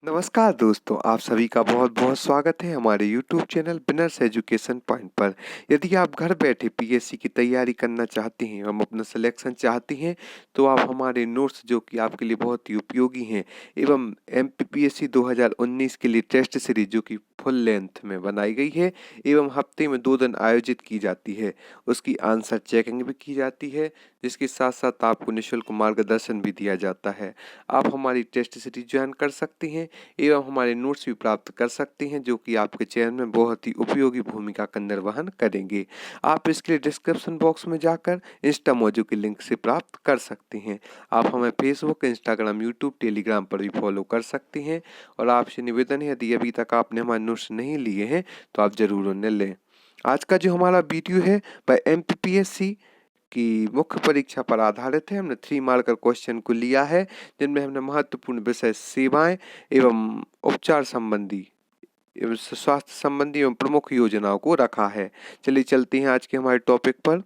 नमस्कार दोस्तों, आप सभी का बहुत-बहुत स्वागत है हमारे YouTube channel winners education point पर। यदि आप घर बैठे पीएससी की तैयारी करना चाहते हैं एवं अपना सिलेक्शन चाहते हैं, तो आप हमारे नोट्स जो कि आपके लिए बहुत ही उपयोगी हैं एवं एमपीपीएससी 2019 के लिए टेस्ट सीरीज जो कि फुल लेंथ में बनाई गई है एवं हफ्ते में 2 दिन आयोजित की जाती है। उसकी आंसर चेकिंग भी की जाती है, जिसके साथ-साथ आपको निःशुल्क मार्गदर्शन भी दिया जाता है। आप हमारी टेस्ट सीरीज ज्वाइन कर सकते हैं एवं हमारे नोट्स भी प्राप्त कर सकते हैं, जो कि आपके चयन में बहुत ही उपयोगी भूमिका का निर्वहन करेंगे। आप इसके लिए डिस्क्रिप्शन बॉक्स में जाकर इंस्टामोजो के लिंक से प्राप्त कर सकते हैं। आप हमें फेसबुक, इंस्टाग्राम, यूट्यूब, टेलीग्राम पर भी फॉलो कर सकते हैं और आपसे निवेदन है, यदि अभी तक आपने हमारे नोट्स नहीं लिए हैं तो आप ज़रूर उन्हें लें। आज का जो हमारा वीडियो है वह एमपीपीएससी की मुख्य परीक्षा पर आधारित है। हमने 3 मार्कर क्वेश्चन को लिया है, जिनमें हमने महत्वपूर्ण विषय सेवाएं एवं उपचार संबंधी एवं स्वास्थ्य संबंधी एवं प्रमुख योजनाओं को रखा है। चलिए चलते हैं आज के हमारे टॉपिक पर।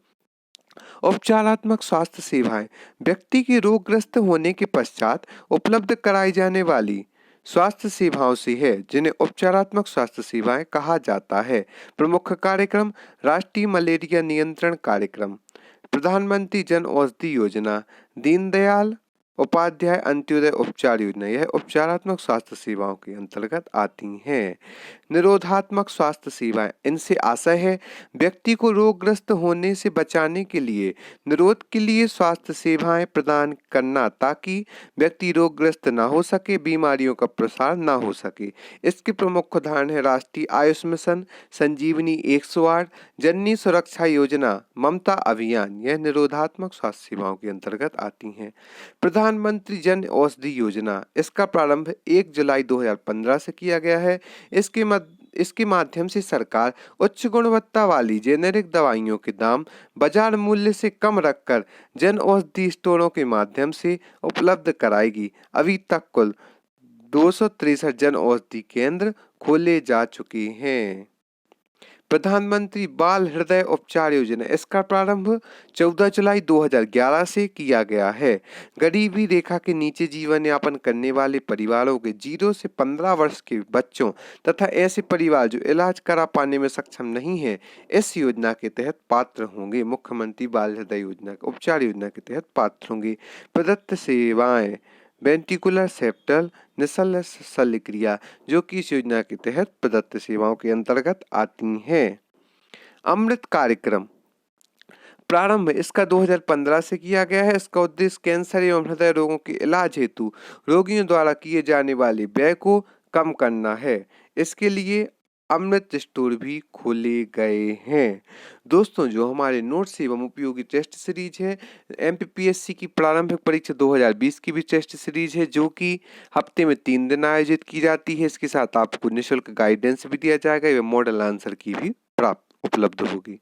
उपचारात्मक स्वास्थ्य सेवाएं व्यक्ति के रोगग्रस्त होने के पश्चात उपलब्ध कराई जाने वाली स्वास्थ्य सेवाओं से है, जिन्हें उपचारात्मक स्वास्थ्य सेवाएं कहा जाता है। प्रमुख कार्यक्रम: राष्ट्रीय मलेरिया नियंत्रण कार्यक्रम, प्रधानमंत्री जन औषधि योजना, दीनदयाल उपाध्याय अंत्योदय उपचार योजना, यह उपचारात्मक स्वास्थ्य सेवाओं के अंतर्गत आती हैं। निरोधात्मक स्वास्थ्य सेवाएं, इनसे आशय है व्यक्ति को रोगग्रस्त होने से बचाने के लिए निरोध के लिए स्वास्थ्य सेवाएं प्रदान करना, ताकि व्यक्ति रोगग्रस्त न हो सके, बीमारियों का प्रसार न हो सके। इसके प्रमुख उदाहरण है राष्ट्रीय आयुष मिशन, संजीवनी 108, जननी सुरक्षा योजना, ममता अभियान, यह निरोधात्मक स्वास्थ्य सेवाओं के अंतर्गत आती हैं। प्रधानमंत्री जन औषधि योजना, इसका प्रारंभ 1 जुलाई 2015 से किया गया है। इसके माध्यम से सरकार उच्च गुणवत्ता वाली जेनेरिक दवाइयों के दाम बाजार मूल्य से कम रखकर जन औषधि स्टोरों के माध्यम से उपलब्ध कराएगी। अभी तक कुल 263 जन औषधि केंद्र खोले जा चुके हैं। प्रधानमंत्री बाल हृदय उपचार योजना, इसका प्रारंभ 14 जुलाई 2011 से किया गया है। गरीबी रेखा के नीचे जीवन यापन करने वाले परिवारों के 0 से 15 वर्ष के बच्चों तथा ऐसे परिवार जो इलाज करा पाने में सक्षम नहीं है, इस योजना के तहत पात्र होंगे। मुख्यमंत्री बाल हृदय योजना उपचार योजना के तहत पात्र होंगे। प्रदत्त सेवाएं: वेंटिकुलर सेप्टल निशल्य शल्य क्रिया, जो कि इस योजना के तहत प्रदत्त सेवाओं के अंतर्गत आती हैं। अमृत कार्यक्रम प्रारंभ इसका 2015 से किया गया है। इसका उद्देश्य कैंसर एवं हृदय रोगों के इलाज हेतु रोगियों द्वारा किए जाने वाले व्यय को कम करना है। इसके लिए अमृत स्टोर भी खोले गए हैं। दोस्तों, जो हमारे नोट्स एवं उपयोगी टेस्ट सीरीज है, एमपीपीएससी की प्रारंभिक परीक्षा 2020 की भी टेस्ट सीरीज है, जो कि हफ्ते में 3 दिन आयोजित की जाती है। इसके साथ आपको निःशुल्क गाइडेंस भी दिया जाएगा एवं मॉडल आंसर की भी प्राप्त उपलब्ध होगी।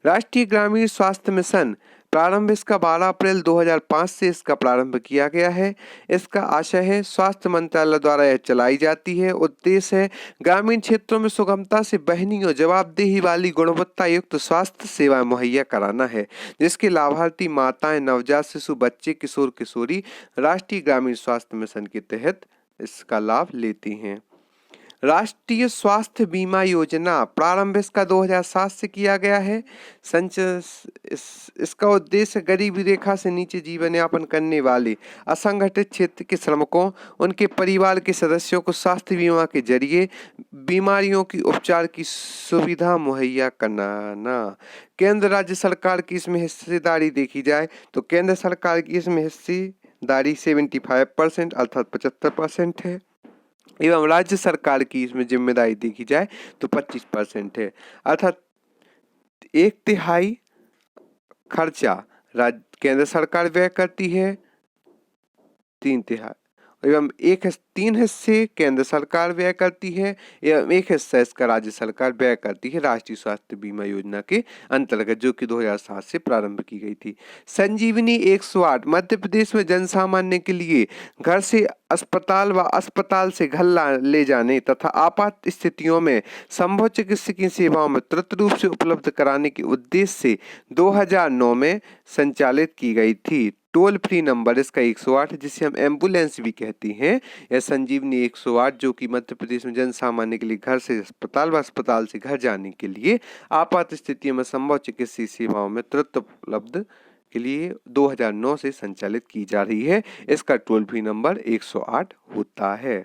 राष्ट्रीय ग्रामीण स्वास्थ्य मिशन प्रारंभ इसका 12 अप्रैल 2005 से इसका प्रारंभ किया गया है। इसका आशय है स्वास्थ्य मंत्रालय द्वारा यह चलाई जाती है। उद्देश्य है ग्रामीण क्षेत्रों में सुगमता से बहनी और जवाबदेही वाली गुणवत्ता युक्त स्वास्थ्य सेवाएं मुहैया कराना है, जिसके लाभार्थी माताएं, नवजात शिशु, बच्चे, किशोर किशोरी राष्ट्रीय ग्रामीण स्वास्थ्य मिशन के तहत इसका लाभ लेते हैं। राष्ट्रीय स्वास्थ्य बीमा योजना प्रारंभ इसका 2007 से किया गया है। इसका उद्देश्य गरीबी रेखा से नीचे जीवन यापन करने वाले असंगठित क्षेत्र के श्रमिकों, उनके परिवार के सदस्यों को स्वास्थ्य बीमा के जरिए बीमारियों की उपचार की सुविधा मुहैया कराना। केंद्र राज्य सरकार की इसमें हिस्सेदारी देखी जाए तो केंद्र सरकार की इसमें हिस्सेदारी 75% अर्थात 75% है एवं राज्य सरकार की इसमें जिम्मेदारी देखी जाए तो 25% है, अर्थात 1/3 खर्चा केंद्र सरकार व्यय करती है, 3/3 एवं 3 हिस्से केंद्र सरकार व्यय करती है एवं 1 हिस्सा इसका राज्य सरकार व्यय करती है राष्ट्रीय स्वास्थ्य बीमा योजना के अंतर्गत, जो कि 2007 से प्रारंभ की गई थी। संजीवनी 108 मध्य प्रदेश में जनसामान्य के लिए घर से अस्पताल व अस्पताल से घर ले जाने तथा आपात स्थितियों में संभव चिकित्सकीय सेवाओं में त्वरित रूप से उपलब्ध कराने के उद्देश्य से 2009 में संचालित की गई थी। टोल फ्री नंबर इसका 108 है, जिसे हम एम्बुलेंस भी कहते हैं, या संजीवनी 108, जो कि मध्य प्रदेश में जन सामान्य के लिए घर से अस्पताल व अस्पताल से घर जाने के लिए आपात स्थितियों में संभव चिकित्सीय सेवाओं में तुरंत उपलब्ध के लिए 2009 से संचालित की जा रही है। इसका टोल फ्री नंबर 108 होता है।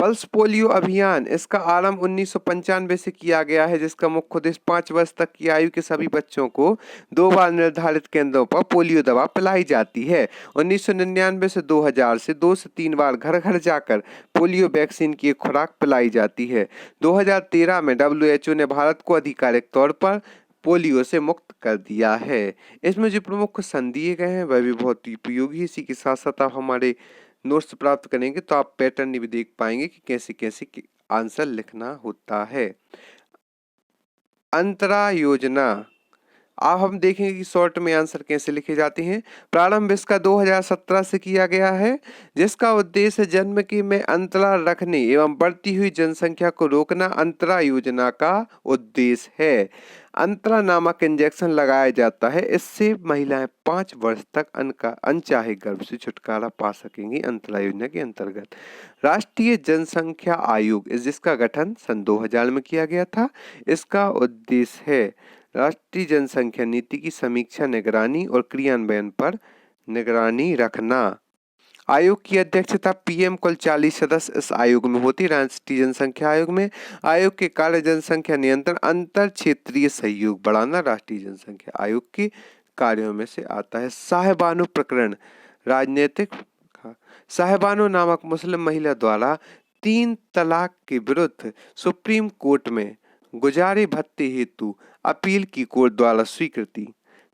पल्स पोलियो अभियान, इसका आरंभ 1995 से किया गया है, जिसका मुख्य उद्देश्य 5 वर्ष तक की आयु के सभी बच्चों को 2 बार निर्धारित केंद्रों पर पोलियो दवा पिलाई जाती है। 1999 से 2000 से 2 से 3 बार घर घर जाकर पोलियो वैक्सीन की एक खुराक पिलाई जाती है। 2013 में WHO ने भारत को आधिकारिक तौर पर पोलियो से मुक्त कर दिया है। इसमें जो प्रमुख सन दिए गए हैं वह भी बहुत ही उपयोगी। इसी के साथ साथ आप हमारे नोट्स प्राप्त करेंगे तो आप पैटर्न भी देख पाएंगे कि कैसे कैसे आंसर लिखना होता है। अंतरा योजना, अब हम देखेंगे कि शॉर्ट में आंसर कैसे लिखे जाते हैं। प्रारंभ इसका 2017 से किया गया है, जिसका उद्देश्य जन्म के में अंतराल रखने एवं बढ़ती हुई जनसंख्या को रोकना अंतरा योजना का उद्देश्य है। अंतरा नामक इंजेक्शन लगाया जाता है, इससे महिलाएं 5 वर्ष तक अनचाहे गर्भ से छुटकारा पा सकेंगी। अंतरा योजना के अंतर्गत राष्ट्रीय जनसंख्या आयोग, जिसका गठन सन 2000 में किया गया था, इसका उद्देश्य है राष्ट्रीय जनसंख्या नीति की समीक्षा, निगरानी और क्रियान्वयन पर निगरानी रखना। आयोग की अध्यक्षता PM कुल 40 सदस्य इस आयोग में होती। राष्ट्रीय जनसंख्या आयोग में आयोग के कार्य जनसंख्या नियंत्रण, अंतर क्षेत्रीय सहयोग बढ़ाना राष्ट्रीय जनसंख्या आयोग के कार्यों में से आता है। साहिबानो प्रकरण, राजनीतिक, साहिबानो नामक मुस्लिम महिला द्वारा 3 तलाक के विरुद्ध सुप्रीम कोर्ट में गुजारे भत्ते हेतु अपील की कोर्ट द्वारा स्वीकृति,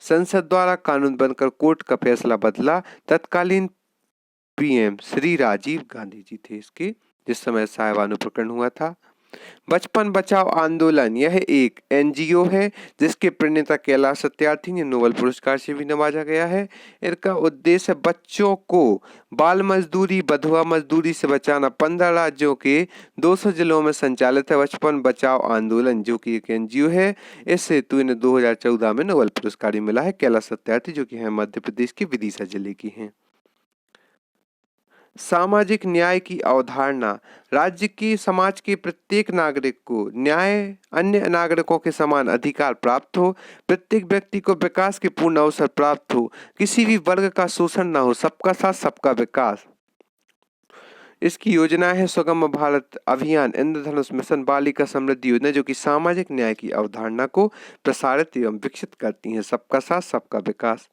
संसद द्वारा कानून बनकर कोर्ट का फैसला बदला। तत्कालीन PM श्री राजीव गांधी जी थे इसके, जिस समय साहिबानो प्रकरण हुआ था। बचपन बचाओ आंदोलन, यह एक NGO है जिसके प्रणेता कैलाश सत्यार्थी ने नोबेल पुरस्कार से भी नवाजा गया है। इनका उद्देश्य बच्चों को बाल मजदूरी, बधुआ मजदूरी से बचाना। 15 राज्यों के 200 जिलों में संचालित है बचपन बचाओ आंदोलन, जो कि एक NGO है। इस हेतु इन्हें 2014 में नोबेल पुरस्कार मिला है। कैलाश सत्यार्थी जो कि है मध्य प्रदेश के विदिशा जिले की हैं। सामाजिक न्याय की अवधारणा, राज्य की समाज के प्रत्येक नागरिक को न्याय, अन्य नागरिकों के समान अधिकार प्राप्त हो, प्रत्येक व्यक्ति को विकास के पूर्ण अवसर प्राप्त हो, किसी भी वर्ग का शोषण न हो, सबका साथ सबका विकास। इसकी योजना है सुगम भारत अभियान, इंद्रधनुष मिशन, बालिका समृद्धि योजना, जो कि सामाजिक न्याय की अवधारणा को प्रसारित एवं विकसित करती है। सबका साथ सबका विकास।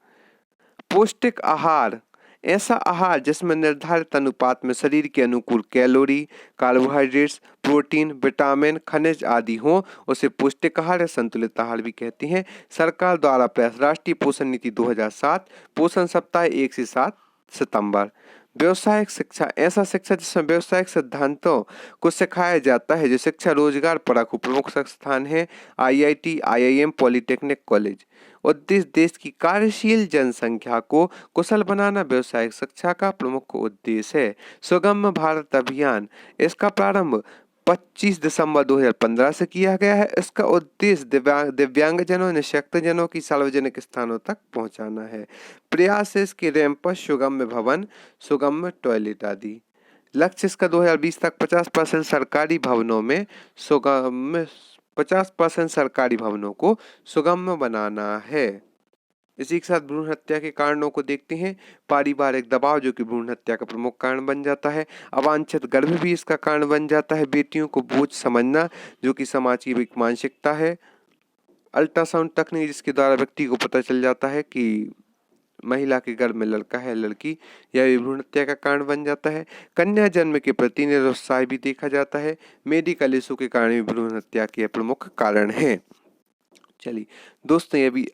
पौष्टिक आहार, ऐसा आहार जिसमें निर्धारित अनुपात में शरीर के अनुकूल कैलोरी, कार्बोहाइड्रेट्स, प्रोटीन, विटामिन, खनिज आदि हों, उसे पौष्टिक आहार या संतुलित आहार भी कहते हैं। सरकार द्वारा प्रयास, राष्ट्रीय पोषण नीति 2007, पोषण सप्ताह 1 से 7 सितंबर। व्यवसायिक शिक्षा, ऐसा शिक्षा जिसमें व्यवसायिक सिद्धांतों को सिखाया जाता है, जो शिक्षा रोजगार परक हो। प्रमुख संस्थान है IIT, IIM, पॉलिटेक्निक कॉलेज। उद्देश्य देश की कार्यशील जनसंख्या को कुशल बनाना व्यवसायिक शिक्षा का प्रमुख उद्देश्य है। सुगम भारत अभियान, इसका प्रारंभ 25 दिसंबर 2015 से किया गया है। इसका उद्देश्य दिव्यांगजनों, निःशक्तजनों की सार्वजनिक स्थानों तक पहुंचाना है। प्रयास है इसके रैंप, सुगम्य भवन, सुगम्य टॉयलेट आदि। लक्ष्य इसका 2020 तक 50% सरकारी भवनों में सुगम्य 50% सरकारी भवनों को सुगम्य बनाना है। इसी के साथ भ्रूण हत्या के कारणों को देखते हैं। पारिवारिक दबाव, जो कि भ्रूण हत्या का प्रमुख कारण बन जाता है। अवांछित गर्भ भी इसका कारण बन जाता है। बेटियों को बोझ समझना, जो कि समाज की एक मानसिकता है। अल्ट्रासाउंड तकनीक, जिसके द्वारा व्यक्ति को पता चल जाता है कि महिला के गर्भ में लड़का है लड़की, यह भी भ्रूण हत्या का कारण बन जाता है। कन्या जन्म के प्रति निरुत्साह भी देखा जाता है। मेडिकल इशू के कारण भी भ्रूण हत्या के प्रमुख कारण है। चलिए दोस्तों, ये भी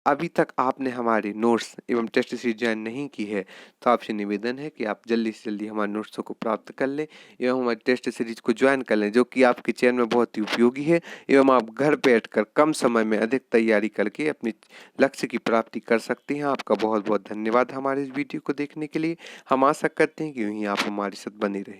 अभी तक आपने हमारे नोट्स एवं टेस्ट सीरीज ज्वाइन नहीं की है तो आपसे निवेदन है कि आप जल्दी से जल्दी हमारे नोट्सों को प्राप्त कर लें एवं हमारे टेस्ट सीरीज को ज्वाइन कर लें, जो कि आपके चयन में बहुत ही उपयोगी है एवं आप घर बैठकर कम समय में अधिक तैयारी करके अपने लक्ष्य की प्राप्ति कर सकते हैं। आपका बहुत बहुत धन्यवाद हमारे इस वीडियो को देखने के लिए। हम आशा करते हैं कि यूँ ही आप हमारे साथ बने रहें।